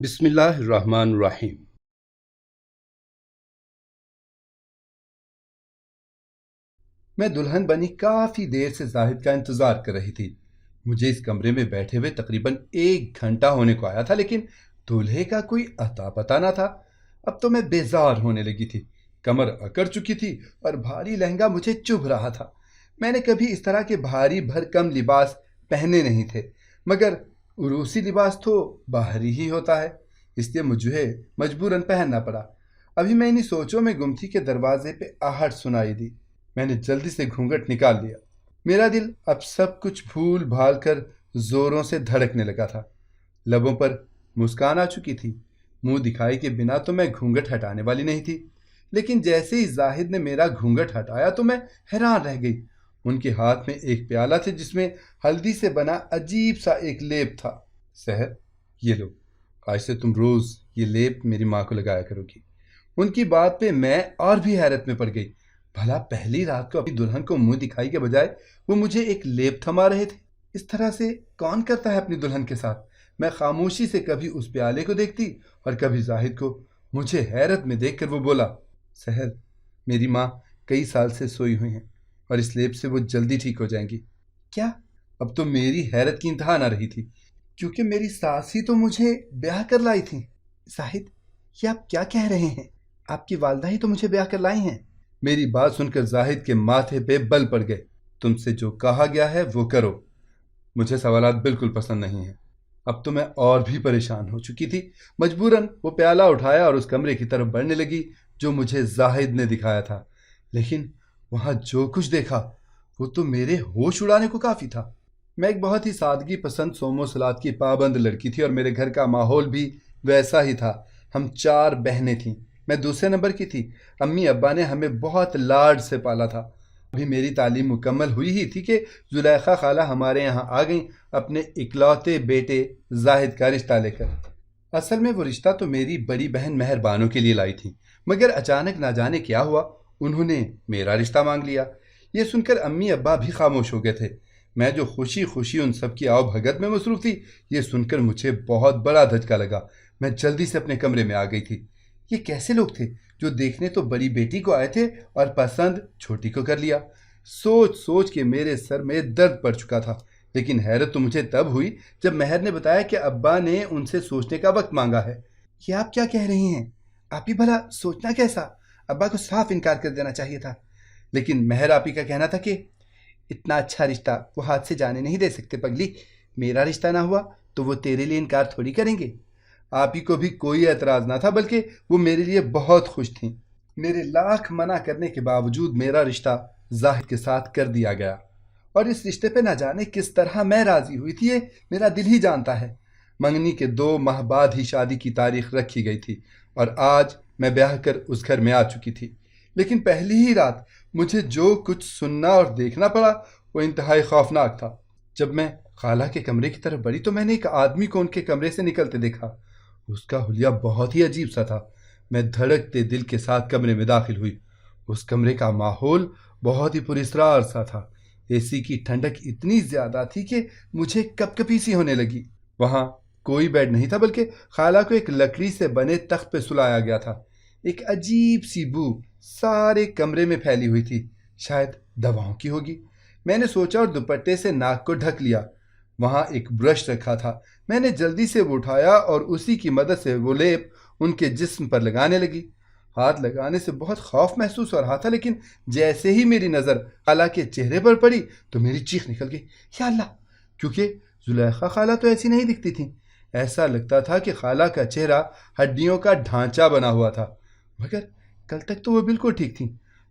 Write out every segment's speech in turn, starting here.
بسم اللہ الرحمن الرحیم۔ میں دلہن بنی کافی دیر سے زاہد کا انتظار کر رہی تھی۔ مجھے اس کمرے میں بیٹھے ہوئے تقریباً 1 گھنٹہ ہونے کو آیا تھا، لیکن دولہے کا کوئی اتا پتہ نہ تھا۔ اب تو میں بیزار ہونے لگی تھی، کمر اکڑ چکی تھی اور بھاری لہنگا مجھے چبھ رہا تھا۔ میں نے کبھی اس طرح کے بھاری بھرکم لباس پہنے نہیں تھے، مگر عروسی لباس تو باہری ہی ہوتا ہے، اس لیے مجھے مجبوراً پہننا پڑا۔ ابھی میں انہی سوچوں میں گم تھی کہ دروازے پہ آہٹ سنائی دی۔ میں نے جلدی سے گھونگھٹ نکال لیا۔ میرا دل اب سب کچھ بھول بھال کر زوروں سے دھڑکنے لگا تھا۔ لبوں پر مسکان آ چکی تھی۔ منہ دکھائی کے بنا تو میں گھونگھٹ ہٹانے والی نہیں تھی، لیکن جیسے ہی زاہد نے میرا گھونگھٹ ہٹایا تو میں حیران رہ گئی۔ ان کے ہاتھ میں ایک پیالہ تھا جس میں ہلدی سے بنا عجیب سا ایک لیپ تھا۔ سحر، یہ لو، آج سے تم روز یہ لیپ میری ماں کو لگایا کرو گی۔ ان کی بات پہ میں اور بھی حیرت میں پڑ گئی۔ بھلا پہلی رات کو اپنی دلہن کو منہ دکھائی کے بجائے وہ مجھے ایک لیپ تھما رہے تھے۔ اس طرح سے کون کرتا ہے اپنی دلہن کے ساتھ؟ میں خاموشی سے کبھی اس پیالے کو دیکھتی اور کبھی زاہد کو۔ مجھے حیرت میں دیکھ کر وہ بولا، سحر، میری ماں کئی سال سے سوئی ہوئی ہیں اور اس لیپ سے وہ جلدی ٹھیک ہو جائیں گی۔ کیا؟ اب تو میری حیرت کی انتہا نہ رہی تھی، کیونکہ میری ساس ہی تو مجھے بیاہ کر لائی تھی۔ زاہد، یہ آپ کیا کہہ رہے ہیں؟ آپ کی والدہ ہی تو مجھے بیاہ کر لائی ہیں۔ میری بات سن کر زاہد کے ماتھے پہ بل پڑ گئے۔ تم سے جو کہا گیا ہے وہ کرو، مجھے سوالات بالکل پسند نہیں ہیں۔ اب تو میں اور بھی پریشان ہو چکی تھی۔ مجبوراً وہ پیالہ اٹھایا اور اس کمرے کی طرف بڑھنے لگی جو مجھے زاہد نے دکھایا تھا، لیکن وہاں جو کچھ دیکھا وہ تو میرے ہوش اڑانے کو کافی تھا۔ میں ایک بہت ہی سادگی پسند سوم و سلاد کی پابند لڑکی تھی اور میرے گھر کا ماحول بھی ویسا ہی تھا۔ ہم 4 بہنیں تھیں، میں دوسرے نمبر کی تھی۔ امی ابا نے ہمیں بہت لاڈ سے پالا تھا۔ ابھی میری تعلیم مکمل ہوئی ہی تھی کہ زلیخا خالہ ہمارے یہاں آ گئیں اپنے اکلوتے بیٹے زاہد کا رشتہ لے کر۔ اصل میں وہ رشتہ تو میری بڑی بہن مہر بانو کے لیے لائی تھی، مگر اچانک نہ جانے کیا ہوا، انہوں نے میرا رشتہ مانگ لیا۔ یہ سن کر امی ابا بھی خاموش ہو گئے تھے۔ میں جو خوشی خوشی ان سب کی آؤ بھگت میں مصروف تھی، یہ سن کر مجھے بہت بڑا دھچکا لگا۔ میں جلدی سے اپنے کمرے میں آ گئی تھی۔ یہ کیسے لوگ تھے جو دیکھنے تو بڑی بیٹی کو آئے تھے اور پسند چھوٹی کو کر لیا؟ سوچ سوچ کے میرے سر میں درد پڑ چکا تھا، لیکن حیرت تو مجھے تب ہوئی جب مہر نے بتایا کہ ابا نے ان سے سوچنے کا وقت مانگا ہے۔ یہ آپ کیا کہہ رہی ہیں؟ آپ ہی بھلا سوچنا کیسا؟ ابا کو صاف انکار کر دینا چاہیے تھا۔ لیکن مہر آپ ہی کا کہنا تھا کہ اتنا اچھا رشتہ وہ ہاتھ سے جانے نہیں دے سکتے پگلی۔ میرا رشتہ نہ ہوا تو وہ تیرے لیے انکار تھوڑی کریں گے۔ آپ ہی کو بھی کوئی اعتراض نہ تھا، بلکہ وہ میرے لیے بہت خوش تھیں۔ میرے لاکھ منع کرنے کے باوجود میرا رشتہ زاہد کے ساتھ کر دیا گیا، اور اس رشتے پہ نہ جانے کس طرح میں راضی ہوئی تھی یہ میرا دل ہی جانتا ہے۔ منگنی کے 2 ماہ بعد ہی شادی کی تاریخ رکھی گئی تھی اور آج میں بیاہ کر اس گھر میں آ چکی تھی، لیکن پہلی ہی رات مجھے جو کچھ سننا اور دیکھنا پڑا وہ انتہائی خوفناک تھا۔ جب میں خالہ کے کمرے کی طرف بڑھی تو میں نے ایک آدمی کو ان کے کمرے سے نکلتے دیکھا۔ اس کا حلیہ بہت ہی عجیب سا تھا۔ میں دھڑکتے دل کے ساتھ کمرے میں داخل ہوئی۔ اس کمرے کا ماحول بہت ہی پراسرار سا تھا۔ اے سی کی ٹھنڈک اتنی زیادہ تھی کہ مجھے کپ کپی سی ہونے لگی۔ وہاں کوئی بیڈ نہیں تھا، بلکہ خالہ کو ایک لکڑی سے بنے تخت پہ سلایا گیا تھا۔ ایک عجیب سی بو سارے کمرے میں پھیلی ہوئی تھی، شاید دواؤں کی ہوگی۔ میں نے سوچا اور دوپٹے سے ناک کو ڈھک لیا۔ وہاں ایک برش رکھا تھا، میں نے جلدی سے وہ اٹھایا اور اسی کی مدد سے وہ لیپ ان کے جسم پر لگانے لگی۔ ہاتھ لگانے سے بہت خوف محسوس ہو رہا تھا، لیکن جیسے ہی میری نظر خالہ کے چہرے پر پڑی تو میری چیخ نکل گئی، یا اللہ! کیونکہ زلیخا خالہ تو ایسی نہیں دکھتی تھیں۔ ایسا لگتا تھا کہ خالہ کا چہرہ ہڈیوں کا ڈھانچہ بنا ہوا تھا، مگر کل تک تو وہ بالکل ٹھیک تھیں۔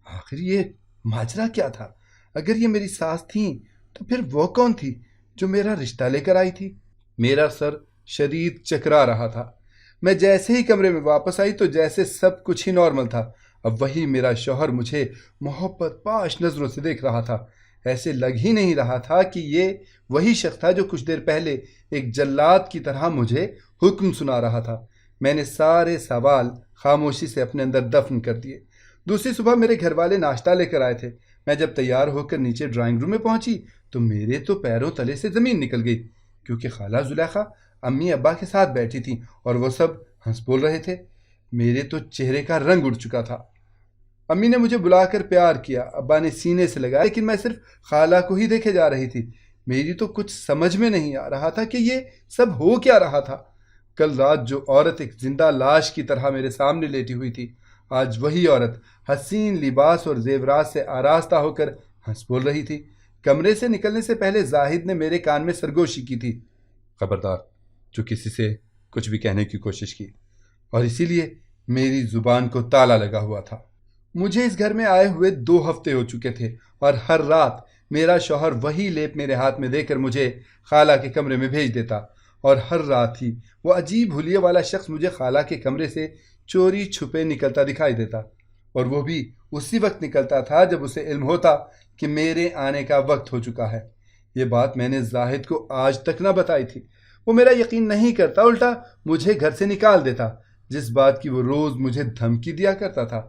آخر یہ ماجرا کیا تھا؟ اگر یہ میری ساس تھیں تو پھر وہ کون تھی جو میرا رشتہ لے کر آئی تھی؟ میرا سر شدید چکرا رہا تھا۔ میں جیسے ہی کمرے میں واپس آئی تو جیسے سب کچھ ہی نارمل تھا۔ اب وہی میرا شوہر مجھے محبت پاش نظروں سے دیکھ رہا تھا۔ ایسے لگ ہی نہیں رہا تھا کہ یہ وہی شخص تھا جو کچھ دیر پہلے ایک جلاد کی طرح مجھے حکم سنا رہا تھا۔ میں نے سارے سوال خاموشی سے اپنے اندر دفن کر دیے۔ دوسری صبح میرے گھر والے ناشتہ لے کر آئے تھے۔ میں جب تیار ہو کر نیچے ڈرائنگ روم میں پہنچی تو میرے تو پیروں تلے سے زمین نکل گئی، کیونکہ خالہ زلیخا امی ابا کے ساتھ بیٹھی تھیں اور وہ سب ہنس بول رہے تھے۔ میرے تو چہرے کا رنگ اڑ چکا تھا۔ امی نے مجھے بلا کر پیار کیا، ابا نے سینے سے لگایا، لیکن میں صرف خالہ کو ہی دیکھے جا رہی تھی۔ میری تو کچھ سمجھ میں نہیں آ رہا تھا کہ یہ سب ہو کیا رہا تھا۔ کل رات جو عورت ایک زندہ لاش کی طرح میرے سامنے لیٹی ہوئی تھی، آج وہی عورت حسین لباس اور زیورات سے آراستہ ہو کر ہنس بول رہی تھی۔ کمرے سے نکلنے سے پہلے زاہد نے میرے کان میں سرگوشی کی تھی، خبردار جو کسی سے کچھ بھی کہنے کی کوشش کی، اور اسی لیے میری زبان کو تالا لگا ہوا تھا۔ مجھے اس گھر میں آئے ہوئے 2 ہفتے ہو چکے تھے اور ہر رات میرا شوہر وہی لیپ میرے ہاتھ میں دے کر مجھے خالہ کے کمرے میں بھیج دیتا، اور ہر رات ہی وہ عجیب حلیے والا شخص مجھے خالہ کے کمرے سے چوری چھپے نکلتا دکھائی دیتا، اور وہ بھی اسی وقت نکلتا تھا جب اسے علم ہوتا کہ میرے آنے کا وقت ہو چکا ہے۔ یہ بات میں نے زاہد کو آج تک نہ بتائی تھی۔ وہ میرا یقین نہیں کرتا، الٹا مجھے گھر سے نکال دیتا، جس بات کی وہ روز مجھے دھمکی دیا کرتا تھا،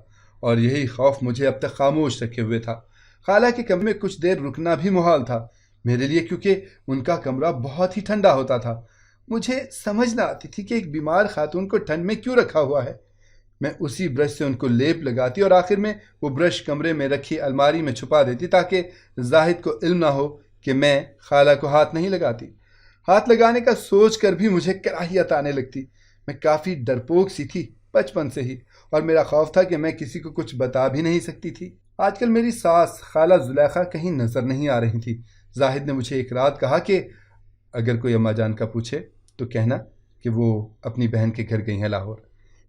اور یہی خوف مجھے اب تک خاموش رکھے ہوئے تھا۔ خالہ کے کمرے میں کچھ دیر رکنا بھی محال تھا میرے لیے، کیونکہ ان کا کمرہ بہت ہی ٹھنڈا ہوتا تھا۔ مجھے سمجھ نہ آتی تھی کہ ایک بیمار خاتون کو ٹھنڈ میں کیوں رکھا ہوا ہے۔ میں اسی برش سے ان کو لیپ لگاتی اور آخر میں وہ برش کمرے میں رکھی الماری میں چھپا دیتی تاکہ زاہد کو علم نہ ہو کہ میں خالہ کو ہاتھ نہیں لگاتی۔ ہاتھ لگانے کا سوچ کر بھی مجھے کراہیت آنے لگتی۔ میں کافی ڈرپوک سی تھی بچپن سے ہی، اور میرا خوف تھا کہ میں کسی کو کچھ بتا بھی نہیں سکتی تھی۔ آج کل میری ساس خالہ زلیخا کہیں نظر نہیں آ رہی تھی۔ زاہد نے مجھے ایک رات کہا کہ اگر کوئی اماں جان کا پوچھے تو کہنا کہ وہ اپنی بہن کے گھر گئی ہیں لاہور۔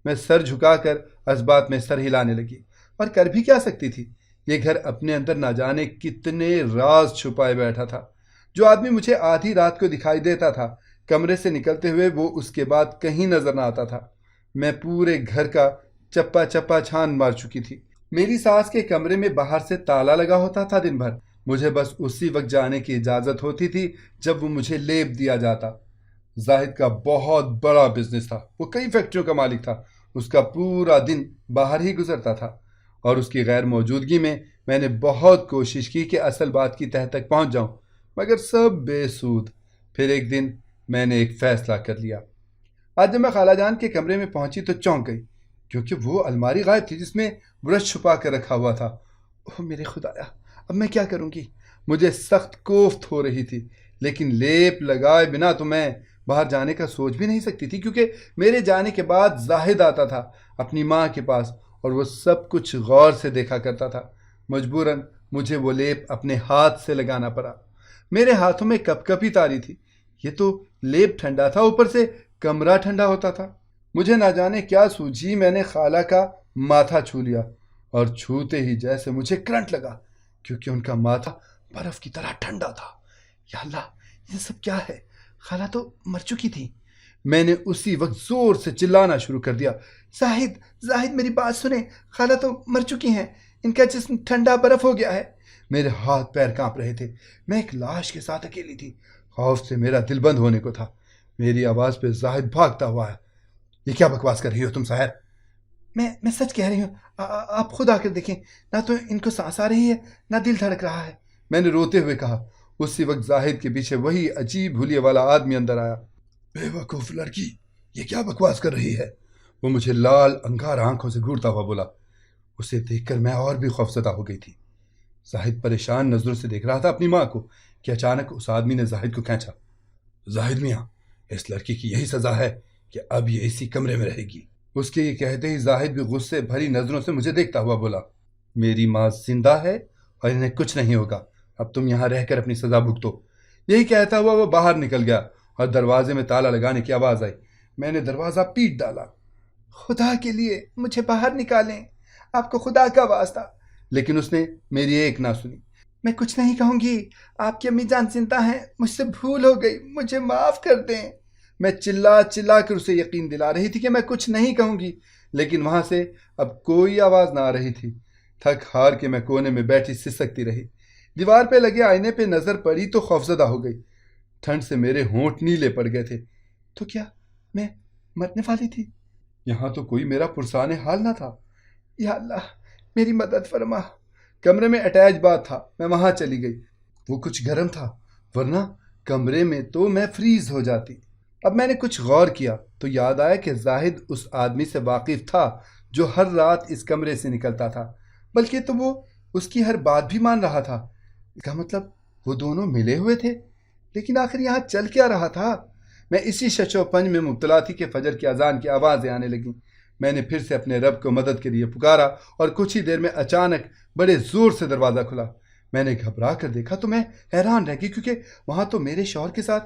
میں سر جھکا کر اس بات میں سر ہلانے لگی، اور کر بھی کیا سکتی تھی؟ یہ گھر اپنے اندر نہ جانے کتنے راز چھپائے بیٹھا تھا۔ جو آدمی مجھے آدھی رات کو دکھائی دیتا تھا، کمرے سے نکلتے ہوئے وہ اس کے بعد کہیں نظر نہ آتا تھا۔ میں پورے گھر کا چپا چپا چھان مار چکی تھی۔ میری ساس کے کمرے میں باہر سے تالا لگا ہوتا تھا دن بھر۔ مجھے بس اسی وقت جانے کی اجازت ہوتی تھی جب وہ مجھے لیپ دیا جاتا۔ زاہد کا بہت بڑا بزنس تھا، وہ کئی فیکٹریوں کا مالک تھا۔ اس کا پورا دن باہر ہی گزرتا تھا، اور اس کی غیر موجودگی میں نے بہت کوشش کی کہ اصل بات کی تہہ تک پہنچ جاؤں، مگر سب بے سود۔ پھر ایک دن میں نے ایک فیصلہ کر لیا۔ آج جب میں خالہ جان کے کمرے میں پہنچی تو چونک گئی، کیونکہ وہ الماری غائب تھی جس میں برش چھپا کر رکھا ہوا تھا۔ اوہ میرے خدایا، اب میں کیا کروں گی؟ مجھے سخت کوفت ہو رہی تھی، لیکن لیپ لگائے بنا تو میں باہر جانے کا سوچ بھی نہیں سکتی تھی، کیونکہ میرے جانے کے بعد زاہد آتا تھا اپنی ماں کے پاس، اور وہ سب کچھ غور سے دیکھا کرتا تھا۔ مجبوراً مجھے وہ لیپ اپنے ہاتھ سے لگانا پڑا۔ میرے ہاتھوں میں کپ کپی تاری تھی۔ یہ تو لیپ ٹھنڈا تھا، اوپر سے کمرہ ٹھنڈا ہوتا تھا۔ مجھے نہ جانے کیا سوجھی، میں نے خالہ کا ماتھا چھو لیا، اور چھوتے ہی جیسے مجھے کرنٹ لگا، کیونکہ ان کا ماتھا برف کی طرح ٹھنڈا تھا۔ یا اللہ، یہ سب کیا ہے؟ خالہ تو مر چکی تھی۔ میں نے اسی وقت زور سے چلانا شروع کر دیا، زاہد میری بات سنیں، خالہ تو مر چکی ہیں، ان کا جسم ٹھنڈا برف ہو گیا ہے۔ میرے ہاتھ پیر کانپ رہے تھے، میں ایک لاش کے ساتھ اکیلی تھی۔ خوف سے میرا دل بند ہونے کو تھا۔ میری آواز پہ زاہد بھاگتا ہوا ہے، یہ کیا بکواس کر رہی ہو تم سحر؟ میں سچ کہہ رہی ہوں، آپ خود آ کر دیکھیں، نہ تو ان کو سانس آ رہی ہے نہ دل دھڑک رہا ہے، میں نے روتے ہوئے کہا۔ اسی وقت زاہد کے پیچھے وہی عجیب حلیے والا آدمی اندر آیا۔ بے وقوف لڑکی، یہ کیا بکواس کر رہی ہے؟ وہ مجھے لال انگار آنکھوں سے گھورتا ہوا بولا۔ اسے دیکھ کر میں اور بھی خوفزدہ ہو گئی تھی۔ زاہد پریشان نظروں سے دیکھ رہا تھا اپنی ماں کو کہ اچانک اس آدمی نے زاہد کو کھینچا۔ زاہد میاں، اس لڑکی کی یہی سزا ہے کہ اب یہ اسی کمرے میں رہے گی۔ اس کے یہ کہتے ہی زاہد بھی غصے بھری نظروں سے مجھے دیکھتا ہوا بولا، میری ماں زندہ ہے اور انہیں کچھ نہیں ہوگا، اب تم یہاں رہ کر اپنی سزا بھگتو۔ یہی کہتا ہوا وہ باہر نکل گیا اور دروازے میں تالا لگانے کی آواز آئی۔ میں نے دروازہ پیٹ ڈالا۔ خدا کے لیے مجھے باہر نکالیں، آپ کو خدا کا واسطہ۔ لیکن اس نے میری ایک نہ سنی۔ میں کچھ نہیں کہوں گی، آپ کی امی جان زندہ ہیں، مجھ سے بھول ہو گئی، مجھے معاف کر دیں۔ میں چلا چلا کر اسے یقین دلا رہی تھی کہ میں کچھ نہیں کہوں گی، لیکن وہاں سے اب کوئی آواز نہ آ رہی تھی۔ تھک ہار کے میں کونے میں بیٹھی سسکتی رہی۔ دیوار پہ لگے آئینے پہ نظر پڑی تو خوفزدہ ہو گئی۔ ٹھنڈ سے میرے ہونٹ نیلے پڑ گئے تھے۔ تو کیا میں مرنے والی تھی؟ یہاں تو کوئی میرا پرسان حال نہ تھا۔ یا اللہ، میری مدد فرما۔ کمرے میں اٹیچ باتھ تھا، میں وہاں چلی گئی۔ وہ کچھ گرم تھا، ورنہ کمرے میں تو میں فریز ہو جاتی۔ اب میں نے کچھ غور کیا تو یاد آیا کہ زاہد اس آدمی سے واقف تھا جو ہر رات اس کمرے سے نکلتا تھا، بلکہ تو وہ اس کی ہر بات بھی مان رہا تھا۔ اس کا مطلب وہ دونوں ملے ہوئے تھے، لیکن آخر یہاں چل کیا رہا تھا؟ میں اسی شش و پنج میں مبتلا تھی کہ فجر کی اذان کی آوازیں آنے لگیں۔ میں نے پھر سے اپنے رب کو مدد کے لیے پکارا اور کچھ ہی دیر میں اچانک بڑے زور سے دروازہ کھلا۔ میں نے گھبرا کر دیکھا تو میں حیران رہ گئی، کیونکہ وہاں تو میرے شوہر کے ساتھ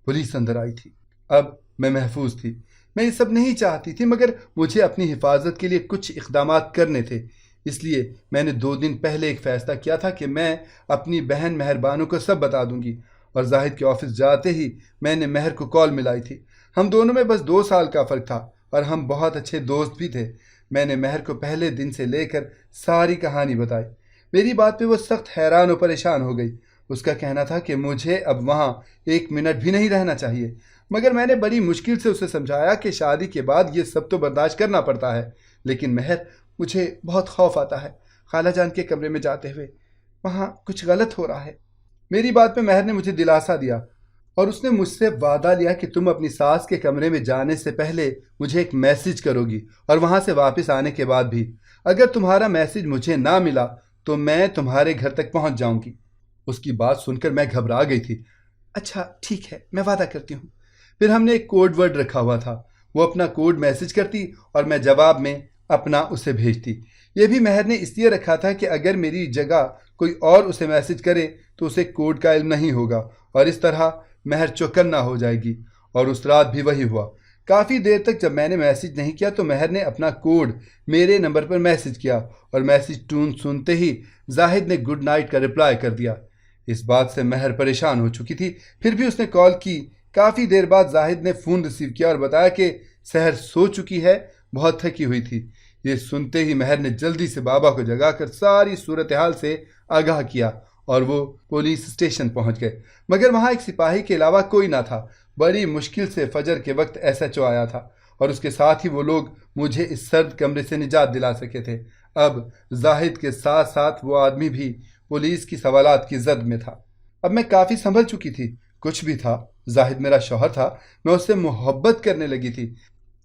پولیس اندر آئی تھی۔ اب میں محفوظ تھی۔ میں یہ سب نہیں چاہتی تھی، مگر مجھے اپنی حفاظت کے لیے کچھ اقدامات کرنے تھے۔ اس لیے میں نے 2 دن پہلے ایک فیصلہ کیا تھا کہ میں اپنی بہن مہر بانو کو سب بتا دوں گی، اور زاہد کے آفس جاتے ہی میں نے مہر کو کال ملائی تھی۔ ہم دونوں میں بس 2 سال کا فرق تھا اور ہم بہت اچھے دوست بھی تھے۔ میں نے مہر کو پہلے دن سے لے کر ساری کہانی بتائی۔ میری بات پہ وہ سخت حیران و پریشان ہو گئی۔ اس کا کہنا تھا کہ مجھے اب وہاں 1 منٹ بھی نہیں رہنا چاہیے، مگر میں نے بڑی مشکل سے اسے سمجھایا کہ شادی کے بعد یہ سب تو برداشت کرنا پڑتا ہے، لیکن مہر مجھے بہت خوف آتا ہے خالہ جان کے کمرے میں جاتے ہوئے، وہاں کچھ غلط ہو رہا ہے۔ میری بات پہ مہر نے مجھے دلاسا دیا اور اس نے مجھ سے وعدہ لیا کہ تم اپنی ساس کے کمرے میں جانے سے پہلے مجھے ایک میسج کرو گی، اور وہاں سے واپس آنے کے بعد بھی اگر تمہارا میسج مجھے نہ ملا تو میں تمہارے گھر تک پہنچ جاؤں گی۔ اس کی بات سن کر میں گھبرا گئی تھی۔ اچھا ٹھیک ہے، میں وعدہ کرتی ہوں۔ پھر ہم نے ایک کوڈ ورڈ رکھا ہوا تھا، وہ اپنا کوڈ میسج کرتی اور میں جواب میں اپنا اسے بھیجتی۔ یہ بھی مہر نے اس لیے رکھا تھا کہ اگر میری جگہ کوئی اور اسے میسج کرے تو اسے کوڈ کا علم نہیں ہوگا، اور اس طرح مہر چوکنا ہو جائے گی، اور اس رات بھی وہی ہوا۔ کافی دیر تک جب میں نے میسج نہیں کیا تو مہر نے اپنا کوڈ میرے نمبر پر میسج کیا، اور میسج ٹون سنتے ہی زاہد نے گڈ نائٹ کا رپلائی کر دیا۔ اس بات سے مہر پریشان ہو چکی تھی، پھر بھی اس نے کال کی۔ کافی دیر بعد زاہد نے فون ریسیو کیا اور بتایا کہ سحر سو چکی ہے، بہت تھکی ہوئی تھی۔ یہ سنتے ہی مہر نے جلدی سے بابا کو جگا کر ساری صورتحال سے آگاہ کیا، اور وہ پولیس اسٹیشن پہنچ گئے، مگر وہاں ایک سپاہی کے علاوہ کوئی نہ تھا۔ بڑی مشکل سے فجر کے وقت ایس ایچ او آیا تھا، اور اس کے ساتھ ہی وہ لوگ مجھے اس سرد کمرے سے نجات دلا سکے تھے۔ اب زاہد کے ساتھ ساتھ وہ آدمی بھی پولیس کی سوالات کی زد میں تھا۔ اب میں کافی سنبھل چکی تھی، کچھ بھی تھا زاہد میرا شوہر تھا، میں اس سے محبت کرنے لگی تھی،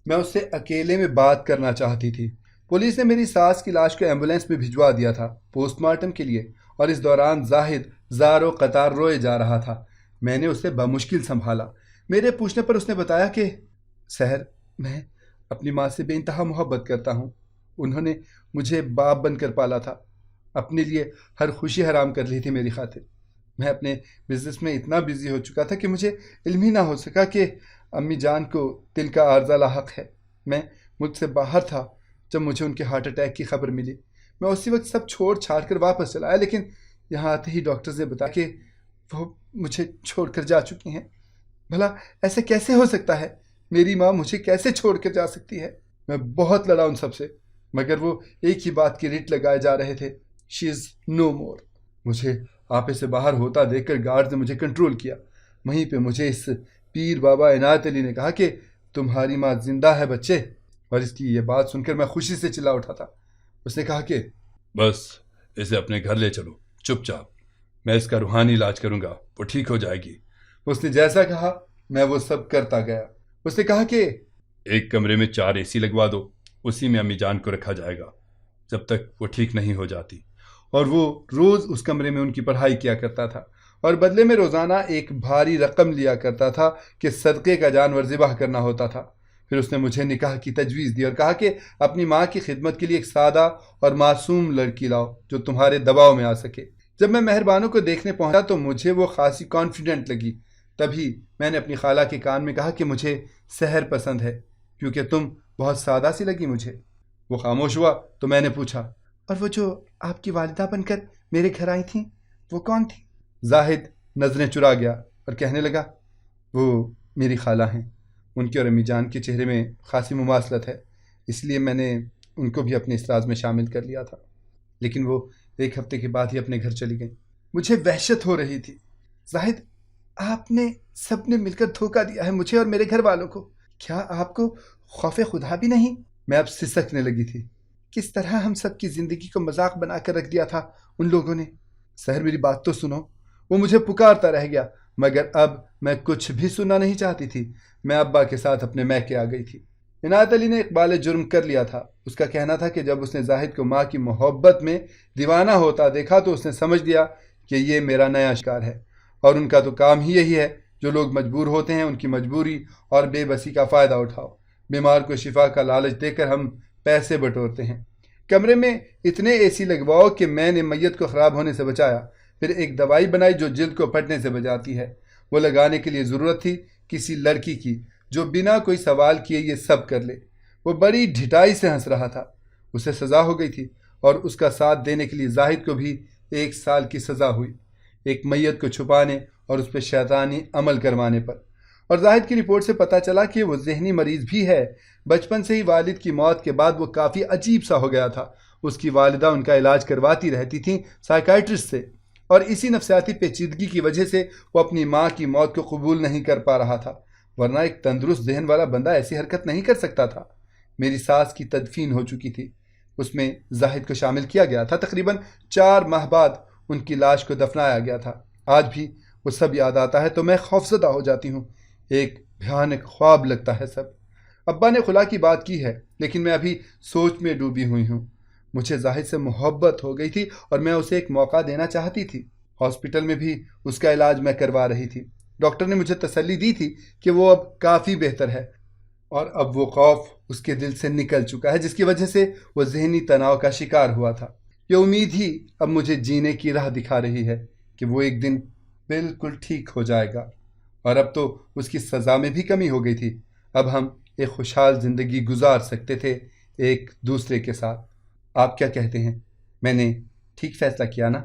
میں اس سے اکیلے میں بات کرنا چاہتی تھی۔ پولیس نے میری ساس کی لاش کو ایمبولینس میں بھجوا دیا تھا پوسٹ مارٹم کے لیے، اور اس دوران زاہد زار و قطار روئے جا رہا تھا۔ میں نے اسے بمشکل سنبھالا۔ میرے پوچھنے پر اس نے بتایا کہ سحر، میں اپنی ماں سے بے انتہا محبت کرتا ہوں۔ انہوں نے مجھے باپ بن کر پالا تھا، اپنے لیے ہر خوشی حرام کر لی تھی میری خاطر۔ میں اپنے بزنس میں اتنا بزی ہو چکا تھا کہ مجھے علم ہی نہ ہو سکا کہ امی جان کو دل کا عارضہ لاحق ہے۔ میں ملک سے باہر تھا جب مجھے ان کے ہارٹ اٹیک کی خبر ملی۔ میں اسی وقت سب چھوڑ چھاڑ کر واپس چلا آیا، لیکن یہاں آتے ہی ڈاکٹرز نے بتایا کہ وہ مجھے چھوڑ کر جا چکی ہیں۔ بھلا ایسے کیسے ہو سکتا ہے؟ میری ماں مجھے کیسے چھوڑ کر جا سکتی ہے؟ میں بہت لڑا ان سب سے، مگر وہ ایک ہی بات کی رٹ لگائے جا رہے تھے، شی از نو مور۔ مجھے آپے سے باہر ہوتا دیکھ کر گارڈ نے مجھے کنٹرول کیا۔ وہیں پہ مجھے اس پیر بابا عنایت علی نے کہا کہ تمہاری ماں زندہ ہے بچے، اور اس کی یہ بات سن کر میں خوشی سے چلا اٹھا تھا۔ اس نے کہا کہ بس اسے اپنے گھر لے چلو چپ چاپ، میں اس کا روحانی علاج کروں گا، وہ ٹھیک ہو جائے گی۔ اس نے جیسا کہا میں وہ سب کرتا گیا۔ اس نے کہا کہ ایک کمرے میں 4 AC لگوا دو، اسی میں امی جان کو رکھا جائے گا جب تک وہ ٹھیک نہیں ہو جاتی، اور وہ روز اس کمرے میں ان کی پڑھائی کیا کرتا تھا، اور بدلے میں روزانہ ایک بھاری رقم لیا کرتا تھا کہ صدقے کا جانور ذبح کرنا ہوتا تھا۔ پھر اس نے مجھے نکاح کی تجویز دی اور کہا کہ اپنی ماں کی خدمت کے لیے ایک سادہ اور معصوم لڑکی لاؤ جو تمہارے دباؤ میں آ سکے۔ جب میں مہربانوں کو دیکھنے پہنچا تو مجھے وہ خاصی کانفیڈنٹ لگی۔ تبھی میں نے اپنی خالہ کے کان میں کہا کہ مجھے سحر پسند ہے، کیونکہ تم بہت سادہ سی لگی مجھے۔ وہ خاموش ہوا تو میں نے پوچھا، اور وہ جو آپ کی والدہ بن کر میرے گھر آئی تھیں وہ کون تھی؟ زاہد نظریں چرا گیا اور کہنے لگا، وہ میری خالہ ہیں، ان کی اور امی جان کے چہرے میں خاصی مماثلت ہے، اس لیے میں نے ان کو بھی اپنے اسراز میں شامل کر لیا تھا، لیکن وہ 1 ہفتے کے بعد ہی اپنے گھر چلی گئیں۔ مجھے وحشت ہو رہی تھی۔ زاہد، آپ نے سب نے مل کر دھوکہ دیا ہے مجھے اور میرے گھر والوں کو، کیا آپ کو خوف خدا بھی نہیں؟ میں اب سسکنے لگی تھی۔ کس طرح ہم سب کی زندگی کو مذاق بنا کر رکھ دیا تھا ان لوگوں نے۔ سحر میری بات تو سنو۔ وہ مجھے پکارتا رہ گیا، مگر اب میں کچھ بھی سننا نہیں چاہتی تھی۔ میں ابا کے ساتھ اپنے میکے آ گئی تھی۔ عنایت علی نے اقبال جرم کر لیا تھا۔ اس کا کہنا تھا کہ جب اس نے زاہد کو ماں کی محبت میں دیوانہ ہوتا دیکھا تو اس نے سمجھ لیا کہ یہ میرا نیا شکار ہے، اور ان کا تو کام ہی یہی ہے، جو لوگ مجبور ہوتے ہیں ان کی مجبوری اور بے بسی کا فائدہ اٹھاؤ۔ بیمار کو شفا کا لالچ دے کر ہم پیسے بٹورتے ہیں۔ کمرے میں اتنے اے سی لگواؤ کہ میں نے میت کو خراب ہونے سے بچایا۔ پھر ایک دوائی بنائی جو جلد کو پھٹنے سے بچاتی ہے۔ وہ لگانے کے لیے ضرورت تھی کسی لڑکی کی جو بنا کوئی سوال کیے یہ سب کر لے۔ وہ بڑی ڈھٹائی سے ہنس رہا تھا۔ اسے سزا ہو گئی تھی، اور اس کا ساتھ دینے کے لیے زاہد کو بھی 1 سال کی سزا ہوئی، ایک میت کو چھپانے اور اس پہ شیطانی عمل کروانے پر۔ اور زاہد کی رپورٹ سے پتہ چلا کہ وہ ذہنی مریض بھی ہے۔ بچپن سے ہی والد کی موت کے بعد وہ کافی عجیب سا ہو گیا تھا۔ اس کی والدہ ان کا علاج کرواتی رہتی تھیں سائیکائٹرسٹ سے، اور اسی نفسیاتی پیچیدگی کی وجہ سے وہ اپنی ماں کی موت کو قبول نہیں کر پا رہا تھا، ورنہ ایک تندرست ذہن والا بندہ ایسی حرکت نہیں کر سکتا تھا۔ میری ساس کی تدفین ہو چکی تھی، اس میں زاہد کو شامل کیا گیا تھا۔ تقریباً 4 ماہ بعد ان کی لاش کو دفنایا گیا تھا۔ آج بھی وہ سب یاد آتا ہے تو میں خوفزدہ ہو جاتی ہوں۔ ایک بھیانک خواب لگتا ہے سب۔ ابا نے خلا کی بات کی ہے، لیکن میں ابھی سوچ میں ڈوبی ہوئی ہوں۔ مجھے زاہد سے محبت ہو گئی تھی اور میں اسے ایک موقع دینا چاہتی تھی۔ ہاسپٹل میں بھی اس کا علاج میں کروا رہی تھی۔ ڈاکٹر نے مجھے تسلی دی تھی کہ وہ اب کافی بہتر ہے، اور اب وہ خوف اس کے دل سے نکل چکا ہے جس کی وجہ سے وہ ذہنی تناؤ کا شکار ہوا تھا۔ یہ امید ہی اب مجھے جینے کی راہ دکھا رہی ہے کہ وہ ایک دن بالکل ٹھیک ہو جائے گا، اور اب تو اس کی سزا میں بھی کمی ہو گئی تھی۔ اب ہم ایک خوشحال زندگی گزار سکتے تھے ایک دوسرے کے ساتھ۔ آپ کیا کہتے ہیں؟ میں نے ٹھیک فیصلہ کیا نا؟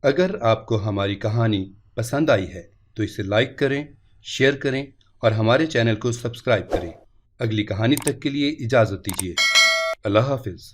اگر آپ کو ہماری کہانی پسند آئی ہے تو اسے لائک کریں، شیئر کریں اور ہمارے چینل کو سبسکرائب کریں۔ اگلی کہانی تک کے لیے اجازت دیجیے۔ اللہ حافظ۔